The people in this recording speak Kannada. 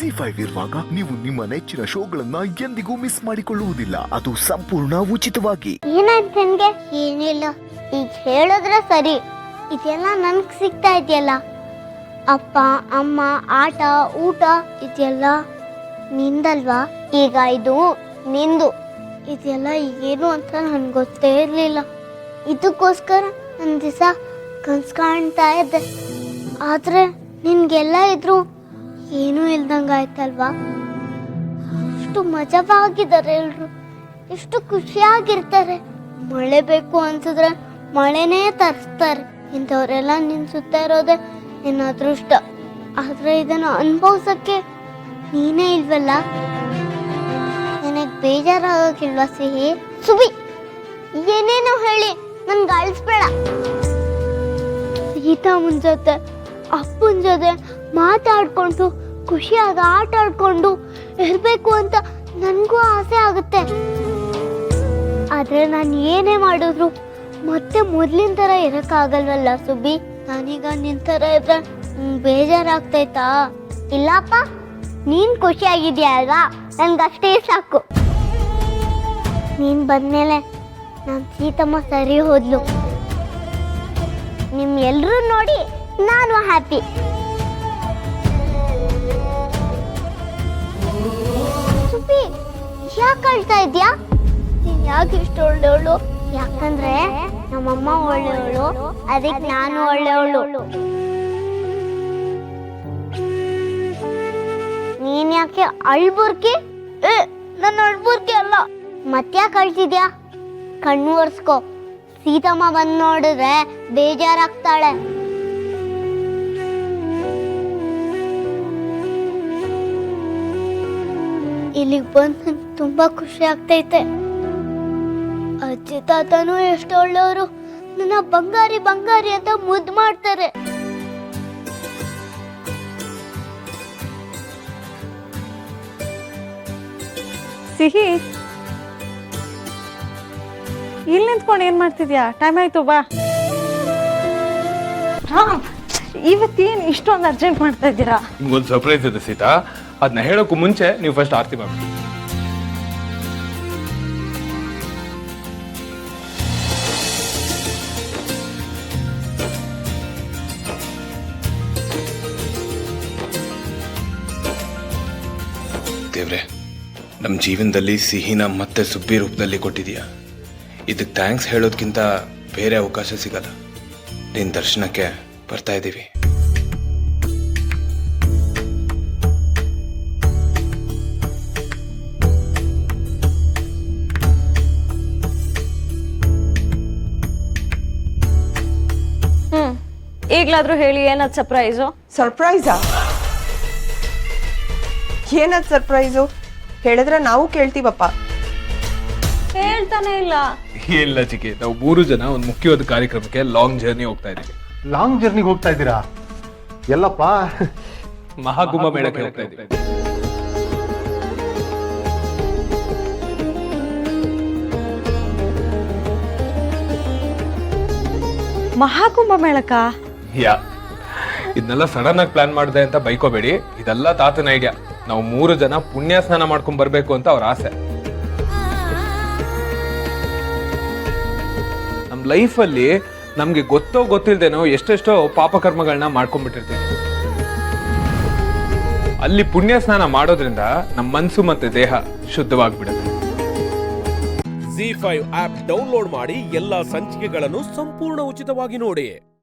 ZEE5 ಇರುವಾಗ ನೀವು ನಿಮ್ಮ ನೆಚ್ಚಿನ ಶೋಗಳನ್ನ ಎಂದಿಗೂ ಮಿಸ್ ಮಾಡಿಕೊಳ್ಳುವುದಿಲ್ಲ. ಅದು ಸಂಪೂರ್ಣ ಉಚಿತವಾಗಿ. ಏನಾಯ್ತು ನಿನ್ಗೆ? ಏನಿಲ್ಲ, ಈಗ ಹೇಳಿದ್ರೆ ಸರಿ. ಇದೆಲ್ಲ ನನ್ಗೆ ಸಿಗ್ತಾ ಇದೆಯಲ್ಲ, ಅಪ್ಪ ಅಮ್ಮ ಆಟ ಊಟ ಇದೆಲ್ಲ ನಿಂದಲ್ವಾ? ಈಗ ಇದು ನಿಂದು. ಇದೆಲ್ಲ ಏನು ಅಂತ ನನ್ಗೆ ಗೊತ್ತೇ ಇರಲಿಲ್ಲ. ಇದಕ್ಕೋಸ್ಕರ ನನ್ನ ದಿವಸ ಕನ್ಸು ಕಾಣ್ತಾ ಇದ್ದೆ. ಆದ್ರೆ ನಿನ್ಗೆಲ್ಲ ಇದ್ರು ಏನೂ ಇಲ್ದಂಗಾಯ್ತಲ್ವಾ? ಎಷ್ಟು ಮಜವಾಗಿದ್ದಾರೆ ಎಲ್ರು, ಎಷ್ಟು ಖುಷಿಯಾಗಿರ್ತಾರೆ. ಮಳೆ ಬೇಕು ಅನ್ಸಿದ್ರೆ ಮಳೆನೇ ತರಿಸ್ತಾರೆ. ಇಂಥವ್ರೆಲ್ಲ ನಿನ್ ಸುತ್ತ ಇರೋದೆ ನಿನ್ನ ಅದೃಷ್ಟ. ಆದ್ರೆ ಇದನ್ನು ಅನುಭವಿಸಕ್ಕೆ ನೀನೇ ಇಲ್ವಲ್ಲ. ನನಗೆ ಬೇಜಾರಾಗಕ್ಕಿಲ್ವಾ ಸಿಹಿ? ಸುಬಿ, ಏನೇನೋ ಹೇಳಿ ನನ್ಗೆ ಅಳಿಸ್ಬೇಡ. ಗೀತಮ್ಮನ ಜೊತೆ ಅಪ್ಪನ ಜೊತೆ ಮಾತಾಡ್ಕೊಂಡು ಖುಷಿಯಾಗಿ ಆಟ ಆಡ್ಕೊಂಡು ಇರಬೇಕು ಅಂತ ನನಗೂ ಆಸೆ ಆಗುತ್ತೆ. ಆದ್ರೆ ನಾನು ಏನೇ ಮಾಡಿದ್ರು ಮತ್ತೆ ಮೊದ್ಲಿನ ಥರ ಇರೋಕ್ಕಾಗಲ್ವಲ್ಲ ಸುಬ್ಬಿ. ನಾನೀಗ ನಿನ್ ಥರ ಇದ್ರೆ ಬೇಜಾರಾಗ್ತೈತಾ? ಇಲ್ಲಪ್ಪ, ನೀನ್ ಖುಷಿಯಾಗಿದ್ಯಾ ಅಲ್ವಾ? ನನ್ಗಷ್ಟೇ ಸಾಕು. ನೀನ್ ಬಂದ್ಮೇಲೆ ನಾನು ಸೀತಮ್ಮ ಸರಿ ಹೋದ್ಲು. ನಿಮ್ ಎಲ್ರೂ ನೋಡಿ ನಾನು ಹ್ಯಾಪಿ. ಸುಬ್ಬಿ, ಯಾಕೆ ಅಳ್ತಾ ಇದ್ಯಾ? ನೀನ್ ಯಾಕೆ ಇಷ್ಟು ಒಳ್ಳೆಯವಳು? ಯಾಕಂದ್ರೆ ನಮ್ಮಮ್ಮ ಒಳ್ಳೆಯವಳು, ಅದಕ್ಕೆ ನಾನು ಒಳ್ಳೆಯವಳು. ನೀನ್ ಯಾಕೆ ಅಳ್ಬುರ್ಕಿ? ನನ್ನ ಅಳ್ಬುರ್ಕಿ ಅಲ್ಲ. ಮತ್ತ್ಯಾಕೆ ಅಳ್ತಿದ್ಯಾ? ಕಣ್ಣು ಒರೆಸ್ಕೋ. ಸೀತಮ್ಮ ಬಂದ್ ನೋಡಿದ್ರೆ ಬೇಜಾರಾಗ್ತಾಳೆ. ಇಲ್ಲಿಗೆ ಬಂದು ತುಂಬಾ ಖುಷಿ ಆಗ್ತೈತೆ. ಅಜ್ಜಿ ತಾತನೂ ಎಷ್ಟು ಒಳ್ಳೆಯವರು. ನನ್ನ ಬಂಗಾರಿ ಬಂಗಾರಿ ಅಂತ ಮುದ್ದು ಮಾಡ್ತಾರೆ. ಸಿಹಿ, ಇಲ್ಲಿ ನಿಂತ್ಕೊಂಡು ಏನ್ ಮಾಡ್ತಿದ್ಯಾ? ಟೈಮ್ ಆಯ್ತು, ಬಾ. ಇವತ್ತೇನು ಇಷ್ಟೊಂದು ಅರ್ಜೆಂಟ್ ಮಾಡ್ತಾ ಇದ್ದೀರಾ? ನಿಮ್ಗೊಂದು ಸರ್ಪ್ರೈಸ್ ಇದೆ ಸೀತಾ, ಅದನ್ನ ಹೇಳೋಕ್ಕೂ ಮುಂಚೆ ನೀವು ಫಸ್ಟ್ ಆರತಿ ಮಾಡಿ. ದೇವ್ರೆ, ನಮ್ಮ ಜೀವನದಲ್ಲಿ ಸಿಹಿನ ಮತ್ತೆ ಸುಬ್ಬಿ ರೂಪದಲ್ಲಿ ಕೊಟ್ಟಿದೀಯಾ. ಇದಕ್ಕೆ ಥ್ಯಾಂಕ್ಸ್ ಹೇಳೋದ್ಕಿಂತ ಬೇರೆ ಅವಕಾಶ ಸಿಗಲ್ಲ. ನಿನ್ನ ದರ್ಶನಕ್ಕೆ ಬರ್ತಾ ಇದ್ದೀವಿ. ಈಗ್ಲಾದ್ರೂ ಹೇಳಿ, ಏನದ್ ಸರ್ಪ್ರೈಸು? ಸರ್ಪ್ರೈಸಾ? ಏನದ್ ಸರ್ಪ್ರೈಸು? ಹೇಳಿದ್ರೆ ನಾವು ಕೇಳ್ತೀವಪ್ಪ. ಹೇಳ್ತಾನೆ ಇಲ್ಲ. ಇಲ್ಲ ಚಿಕ್ಕಿ, ನಾವು 3 ಜನ ಒಂದು ಮುಖ್ಯವಾದ ಕಾರ್ಯಕ್ರಮಕ್ಕೆ ಲಾಂಗ್ ಜರ್ನಿ ಹೋಗ್ತಾ ಇದೀವಿ. ಲಾಂಗ್ ಜರ್ನಿಗೆ ಹೋಗ್ತಾ ಇದ್ದೀರಾ? ಎಲ್ಲಪ್ಪ? ಮಹಾಕುಂಭ ಮೇಳಕ್ಕೆ ಹೋಗ್ತಾ ಇದೀವಿ. ಮಹಾಕುಂಭ ಮೇಳಕ್ಕ? ಯಾ, ಇದನ್ನೆಲ್ಲ ಸಡನ್ ಆಗಿ ಪ್ಲಾನ್ ಮಾಡಿದೆ ಅಂತ ಬೈಕೋಬೇಡಿ. ಇದೆಲ್ಲ ತಾತನ ಐಡಿಯಾ. ನಾವು 3 ಜನ ಪುಣ್ಯ ಸ್ನಾನ ಮಾಡ್ಕೊಂಡ್ ಬರ್ಬೇಕು ಅಂತ ಅವ್ರ ಆಸೆ. ನಮ್ ಲೈಫಲ್ಲಿ ನಮ್ಗೆ ಗೊತ್ತೋ ಗೊತ್ತಿಲ್ದೇನೋ ಎಷ್ಟೆಷ್ಟೋ ಪಾಪಕರ್ಮಗಳನ್ನ ಮಾಡ್ಕೊಂಡ್ಬಿಟ್ಟಿರ್ತೀವಿ. ಅಲ್ಲಿ ಪುಣ್ಯ ಸ್ನಾನ ಮಾಡೋದ್ರಿಂದ ನಮ್ಮ ಮನಸ್ಸು ಮತ್ತೆ ದೇಹ ಶುದ್ಧವಾಗ್ಬಿಡುತ್ತೆ. ZEE5 ಆಪ್ ಡೌನ್ಲೋಡ್ ಮಾಡಿ ಎಲ್ಲಾ ಸಂಚಿಕೆಗಳನ್ನು ಸಂಪೂರ್ಣ ಉಚಿತವಾಗಿ ನೋಡಿ.